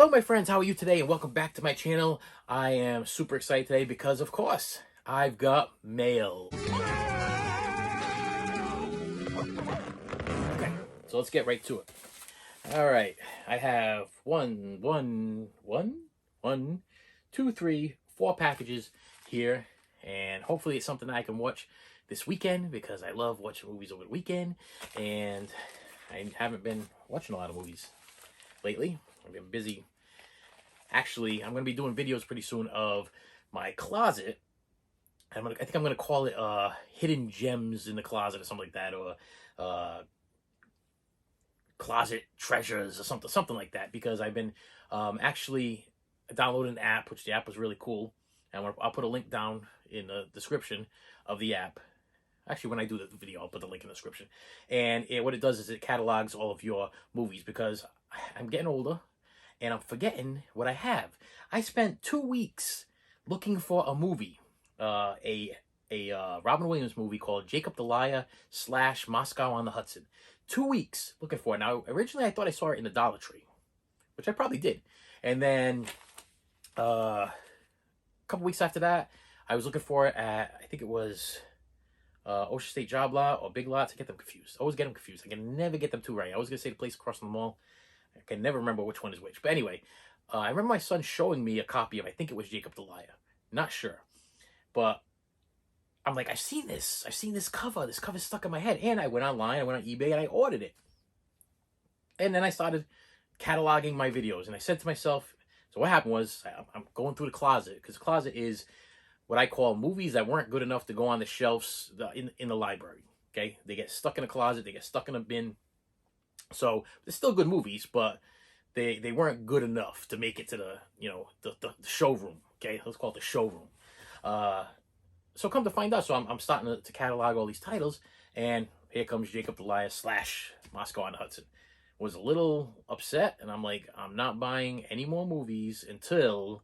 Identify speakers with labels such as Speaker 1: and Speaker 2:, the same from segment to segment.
Speaker 1: Hello my friends, how are you today and welcome back to my channel. I am super excited today because of course I've got mail. Okay, so let's get right to it. All right, I have two, three, four packages here, and hopefully it's something I can watch this weekend because I love watching movies over the weekend, and I haven't been watching a lot of movies lately. I've been busy. Actually, I'm going to be doing videos pretty soon of my closet. I think I'm going to call it Hidden Gems in the Closet or something like that, or Closet Treasures or something like that, because I've been actually downloading an app, which the app was really cool. And I'll put a link down in the description of the app. Actually, when I do the video, I'll put the link in the description. And what it does is it catalogs all of your movies, because I'm getting older and I'm forgetting what I have. I spent 2 weeks looking for a movie, a Robin Williams movie called Jacob the Liar / Moscow on the Hudson. 2 weeks looking for it. Now, originally I thought I saw it in the Dollar Tree, which I probably did. And then a couple weeks after that, I was looking for it at, I think it was Ocean State Job Lot or Big Lots. I get them confused. I always get them confused. I can never get them two right. I was going to say the place across from the mall. I can never remember which one is which. But anyway, I remember my son showing me a copy of, I think it was Jacob the Liar. Not sure. But I'm like, I've seen this. I've seen this cover. This cover's stuck in my head. And I went online, I went on eBay, and I ordered it. And then I started cataloging my videos. And I said to myself, so what happened was, I'm going through the closet, because the closet is what I call movies that weren't good enough to go on the shelves in the library. Okay? They get stuck in a closet. They get stuck in a bin. So they're still good movies, but they weren't good enough to make it to the showroom. Okay, let's call it the showroom. So come to find out, so I'm starting to catalog all these titles, and here comes Jacob the Liar / Moscow on the Hudson. Was a little upset, and I'm like, I'm not buying any more movies until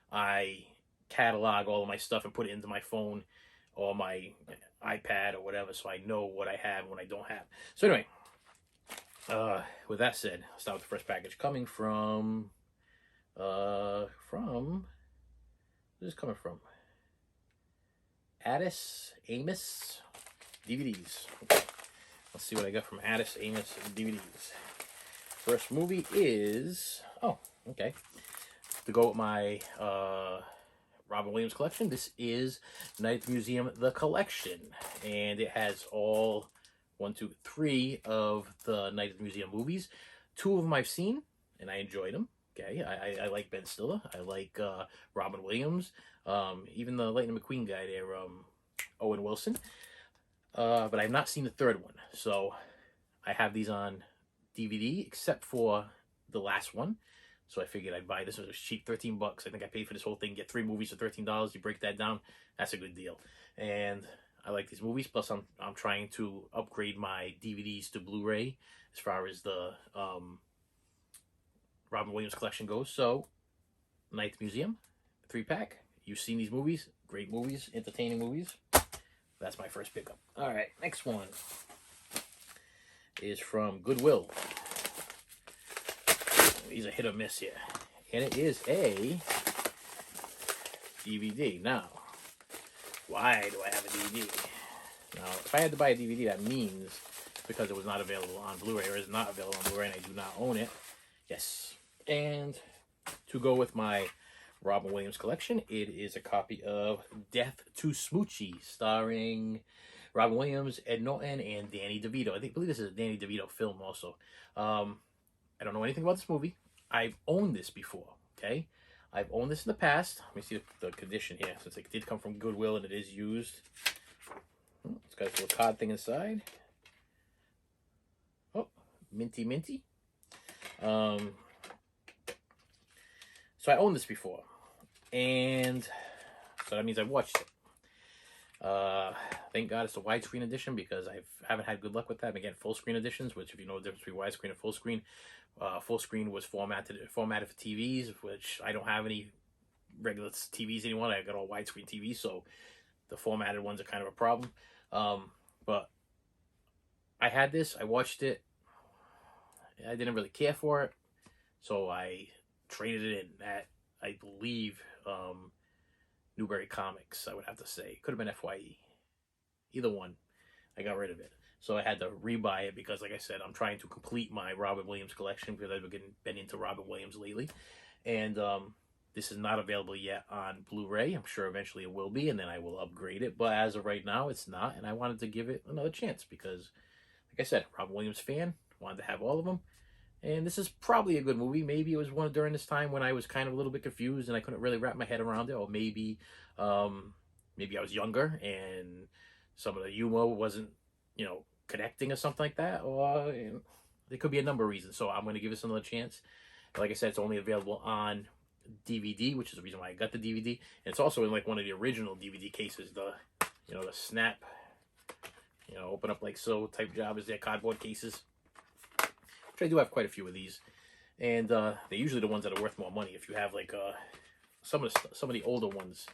Speaker 1: I catalog all of my stuff and put it into my phone or my iPad or whatever, so I know what I have and what I don't have. So anyway. With that said, I'll start with the first package coming from, where's this coming from? Addis Amos DVDs. Let's see what I got from Addis Amos DVDs. First movie is, oh, okay. To go with my, Robin Williams collection, this is Night at the Museum, The Collection. And it has all 1, 2, 3 of the Night at the Museum movies. 2 of them I've seen, and I enjoyed them. Okay, I like Ben Stiller. I like Robin Williams. Even the Lightning McQueen guy there, Owen Wilson. But I've not seen the third one. So I have these on DVD, except for the last one. So I figured I'd buy this. It was cheap, 13 bucks. I think I paid for this whole thing. Get 3 movies for $13. You break that down, that's a good deal. And I like these movies. Plus, I'm trying to upgrade my DVDs to Blu-ray as far as the Robin Williams collection goes. So, Night at the Museum, 3-pack. You've seen these movies. Great movies. Entertaining movies. That's my first pickup. All right, next one is from Goodwill. These are hit or miss here. And it is a DVD. Now, why do I have a DVD? Now, if I had to buy a DVD, that means because it was not available on Blu-ray, or is not available on Blu-ray, and I do not own it. Yes. And to go with my Robin Williams collection, it is a copy of Death to Smoochy, starring Robin Williams, Ed Norton, and Danny DeVito. I believe this is a Danny DeVito film also. I don't know anything about this movie. I've owned this before, okay? I've owned this in the past. Let me see the condition here, since it did come from Goodwill and it is used. It's got a little card thing inside. Oh, minty, minty. So I owned this before, and so that means I've watched it. Thank God it's a widescreen edition, because I haven't had good luck with that. I've been getting full screen editions, which, if you know the difference between widescreen and full screen was formatted for TVs, which I don't have any regular TVs anymore. I got all widescreen TVs, so the formatted ones are kind of a problem. But I had this, I watched it, I didn't really care for it, so I traded it in at, I believe, Newbury Comics, I would have to say. Could have been FYE. Either one. I got rid of it. So I had to rebuy it because, like I said, I'm trying to complete my Robin Williams collection because I've been into Robin Williams lately. And this is not available yet on Blu-ray. I'm sure eventually it will be, and then I will upgrade it. But as of right now, it's not, and I wanted to give it another chance because, like I said, Robin Williams fan, wanted to have all of them. And this is probably a good movie. Maybe it was one during this time when I was kind of a little bit confused and I couldn't really wrap my head around it. Or maybe maybe I was younger and some of the humor wasn't, connecting or something like that. Or there could be a number of reasons. So I'm going to give this another chance. Like I said, it's only available on DVD, which is the reason why I got the DVD. And it's also in like one of the original DVD cases, the snap, open up like so type job is their cardboard cases, which I do have quite a few of these. And they're usually the ones that are worth more money. If you have like some of the older ones,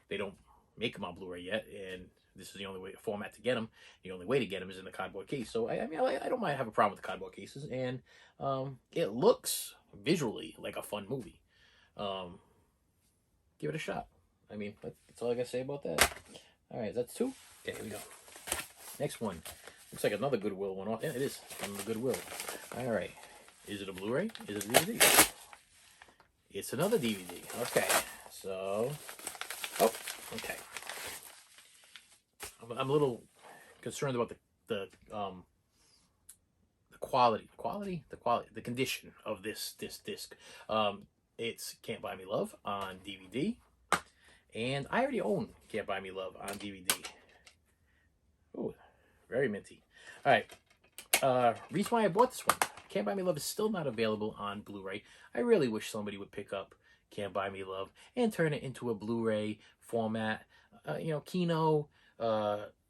Speaker 1: they don't make them on Blu-ray yet, and this is the only format to get them. The only way to get them is in the cardboard case. So I mean, I don't mind have a problem with the cardboard cases, and it looks visually like a fun movie. Give it a shot. I mean, that's all I gotta say about that. All right, that's 2. Okay, here we go. Next one. Looks like another Goodwill one. Yeah, it is from the Goodwill. All right. Is it a Blu-ray? Is it a DVD? It's another DVD. Okay. So, okay. I'm a little concerned about the quality, the condition of this disc. It's Can't Buy Me Love on DVD, and I already own Can't Buy Me Love on DVD. Ooh, very minty. All right, reason why I bought this one. Can't Buy Me Love is still not available on Blu-ray. I really wish somebody would pick up Can't Buy Me Love and turn it into a Blu-ray format. Kino,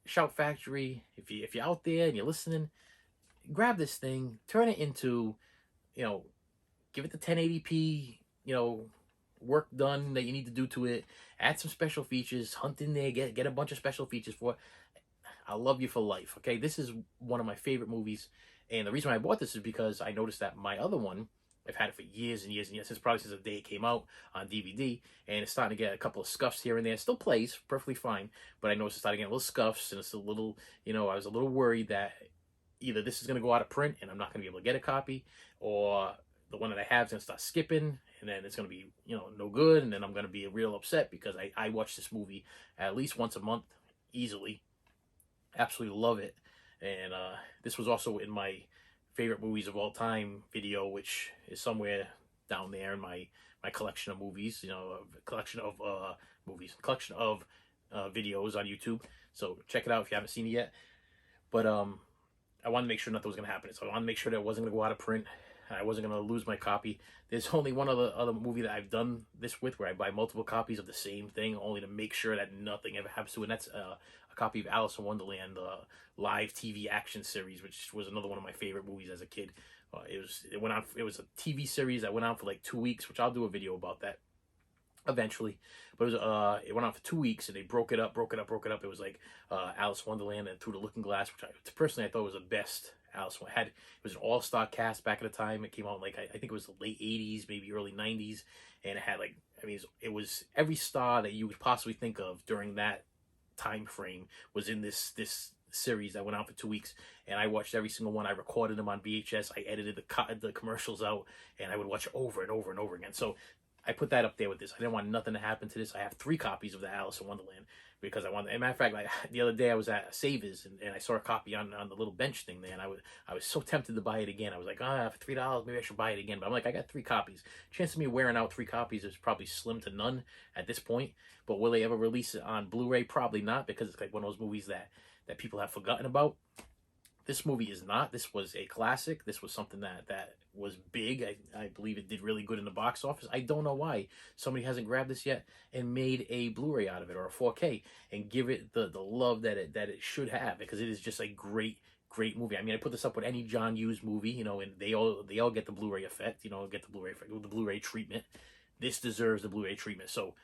Speaker 1: Shout Factory. If you're out there and you're listening, grab this thing, turn it into, give it the 1080p, work done that you need to do to it. Add some special features. Hunt in there. Get a bunch of special features for it. I'll love you for life. Okay, this is one of my favorite movies. And the reason why I bought this is because I noticed that my other one, I've had it for years and years and years, probably since the day it came out on DVD, and it's starting to get a couple of scuffs here and there. It still plays perfectly fine, but I noticed it's starting to get little scuffs, and it's a little, I was a little worried that either this is going to go out of print and I'm not going to be able to get a copy, or the one that I have is going to start skipping, and then it's going to be, no good, and then I'm going to be real upset because I watch this movie at least once a month, easily. Absolutely love it. And this was also in my favorite movies of all time video, which is somewhere down there in my collection of movies, collection of videos on YouTube. So check it out if you haven't seen it yet. But I wanted to make sure nothing was going to happen. So I wanted to make sure that it wasn't going to go out of print. I wasn't going to lose my copy. There's only one other movie that I've done this with where I buy multiple copies of the same thing only to make sure that nothing ever happens to it. And that's a copy of Alice in Wonderland, live TV action series, which was another one of my favorite movies as a kid. It was a TV series that went on for like 2 weeks, which I'll do a video about that eventually. But it went on for 2 weeks, and they broke it up. It was like Alice in Wonderland and Through the Looking Glass, which personally I thought was the best Alice had. It was an all-star cast back at the time. It came out like I think it was the late 80s, maybe early 90s, and it had it was every star that you would possibly think of during that time frame was in this series that went out for 2 weeks, and I watched every single one. I recorded them on VHS. I edited the commercials out, and I would watch it over and over and over again. So I put that up there with this. I didn't want nothing to happen to this. I have 3 copies of the Alice in Wonderland because I wanted. As a matter of fact, like the other day I was at Savers and I saw a copy on the little bench thing there, and I was so tempted to buy it again. I was like, for $3, maybe I should buy it again. But I'm like, I got 3 copies. Chance of me wearing out 3 copies is probably slim to none at this point. But will they ever release it on Blu-ray? Probably not, because it's like one of those movies that people have forgotten about. This movie is not. This was a classic. This was something that was big. I believe it did really good in the box office. I don't know why somebody hasn't grabbed this yet and made a Blu-ray out of it or a 4K and give it the love that it should have, because it is just a great movie. I mean, I put this up with any John Hughes movie, and they all get the Blu-ray effect, get the Blu-ray effect, the Blu-ray treatment. This deserves the Blu-ray treatment. So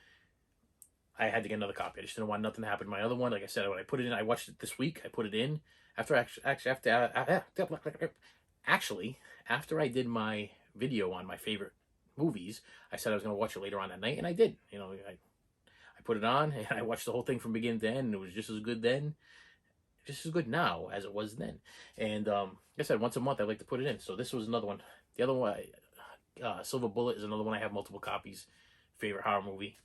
Speaker 1: I had to get another copy. I just didn't want nothing to happen to my other one. Like I said, when I put it in, I watched it this week. I put it in after I did my video on my favorite movies. I said I was going to watch it later on that night, and I did. You know, I put it on, and I watched the whole thing from beginning to end, and it was just as good then, just as good now as it was then. And like I said, once a month I like to put it in. So this was another one. The other one, Silver Bullet, is another one I have multiple copies. Favorite horror movie.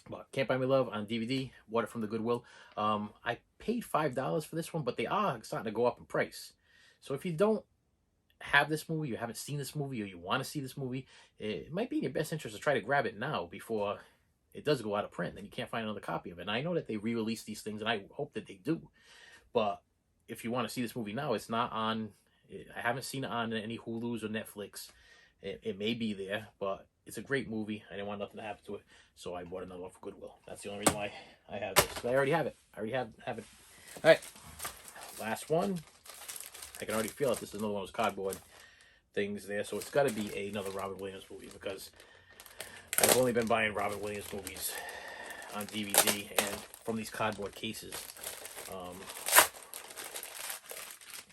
Speaker 1: But Can't Buy Me Love on DVD. Bought it from the Goodwill. I paid $5 for this one, but they are starting to go up in price. So if you don't have this movie, you haven't seen this movie, or you want to see this movie, it might be in your best interest to try to grab it now before it does go out of print, and you can't find another copy of it. And I know that they re-release these things, and I hope that they do. But if you want to see this movie now, it's not on. I haven't seen it on any Hulu's or Netflix. It may be there, but it's a great movie. I didn't want nothing to happen to it, so I bought another one for Goodwill. That's the only reason why I have this. But I already have it. I already have it. All right, last one. I can already feel it. This is another one of those cardboard things there, so it's got to be another Robin Williams movie, because I've only been buying Robin Williams movies on DVD and from these cardboard cases.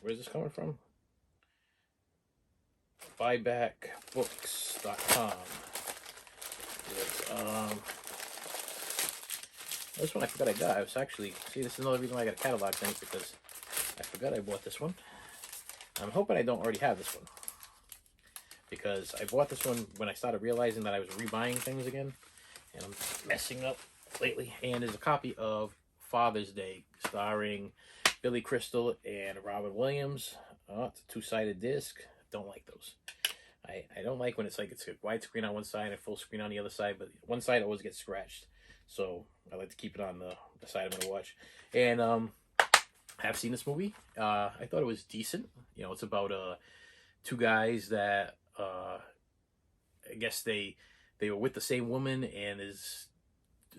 Speaker 1: Where's this coming from? Buybackbooks.com. This one I forgot I got. I was actually, see, this is another reason why I got a catalog thing, because I forgot I bought this one. I'm hoping I don't already have this one, because I bought this one when I started realizing that I was rebuying things again, and I'm messing up lately. And there's a copy of Father's Day, starring Billy Crystal and Robin Williams. Oh, it's a two-sided disc. Don't like those. I don't like when it's like it's a widescreen on one side and full screen on the other side, but one side always gets scratched. So I like to keep it on the side I'm going to watch. And I have seen this movie. I thought it was decent. You know, it's about two guys that I guess they were with the same woman, and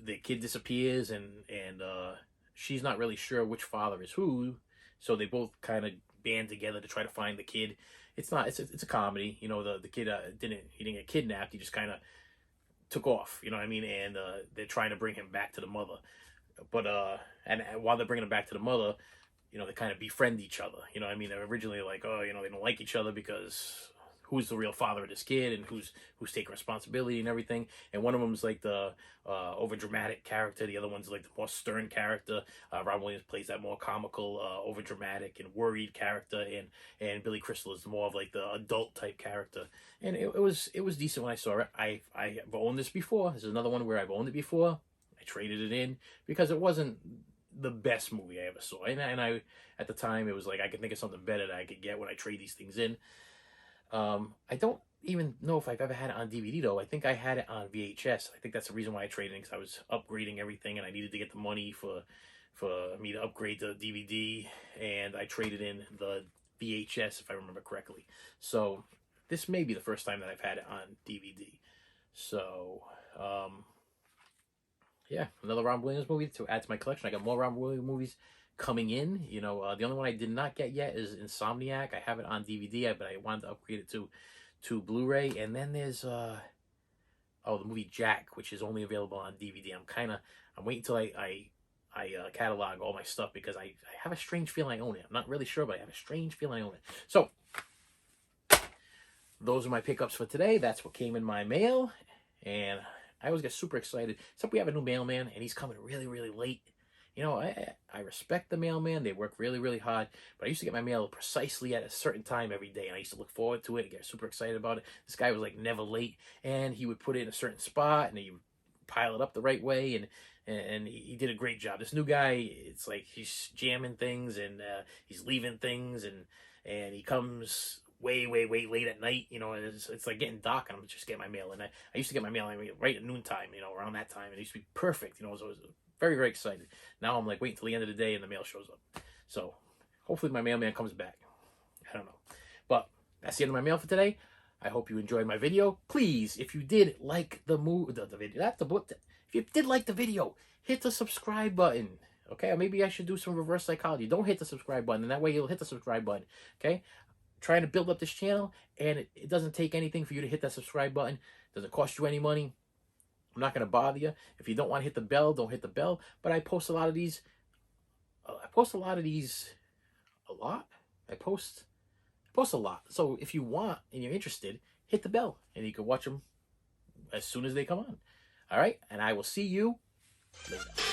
Speaker 1: the kid disappears, and she's not really sure which father is who, so they both kind of band together to try to find the kid. It's a comedy. You know, the kid didn't get kidnapped. He just kind of took off. You know what I mean? And they're trying to bring him back to the mother. But and while they're bringing him back to the mother, you know, they kind of befriend each other. You know what I mean? They're originally like, oh, you know, they don't like each other because who's the real father of this kid, and who's taking responsibility and everything. And one of them's like the over dramatic character. The other one's like the more stern character. Robin Williams plays that more comical, over dramatic and worried character, and Billy Crystal is more of like the adult type character. And it was decent when I saw it. I've owned this before. This is another one where I've owned it before. I traded it in because it wasn't the best movie I ever saw, and I at the time it was like I could think of something better that I could get when I trade these things in. I don't even know if I've ever had it on DVD, though. I think I had it on VHS. I think that's the reason why I traded in, because I was upgrading everything, and I needed to get the money for me to upgrade the DVD, and I traded in the VHS, if I remember correctly. So this may be the first time that I've had it on DVD. So, yeah, another Robin Williams movie to add to my collection. I got more Robin Williams movies coming in. You know, the only one I did not get yet is Insomniac. I have it on DVD, but I wanted to upgrade it to Blu-ray. And then there's the movie Jack, which is only available on DVD. I'm waiting till I catalog all my stuff, because I have a strange feeling I own it. I'm not really sure, but I have a strange feeling I own it. So those are my pickups for today. That's what came in my mail, and I always get super excited. Except we have a new mailman, and he's coming really, really late. You know, I respect the mailman. They work really, really hard. But I used to get my mail precisely at a certain time every day, and I used to look forward to it and get super excited about it. This guy was like never late, and he would put it in a certain spot, and he would pile it up the right way, and he did a great job. This new guy, it's like he's jamming things, and he's leaving things, and he comes way late at night. You know, it's like getting dark, and I'm just getting my mail. And I used to get my mail right at noontime, you know, around that time. And it used to be perfect, you know. So I was very, very excited. Now I'm like waiting till the end of the day, and the mail shows up. So hopefully my mailman comes back. I don't know. But that's the end of my mail for today. I hope you enjoyed my video. Please, if you did like the video, if you did like the video, hit the subscribe button. Okay, or maybe I should do some reverse psychology. Don't hit the subscribe button, and that way you'll hit the subscribe button. Okay, trying to build up this channel, and it doesn't take anything for you to hit that subscribe button. It doesn't cost you any money. I'm not going to bother you. If you don't want to hit the bell, don't hit the bell. But I post a lot of these. I post a lot. I post a lot. So if you want and you're interested, hit the bell, and you can watch them as soon as they come on. All right, and I will see you later.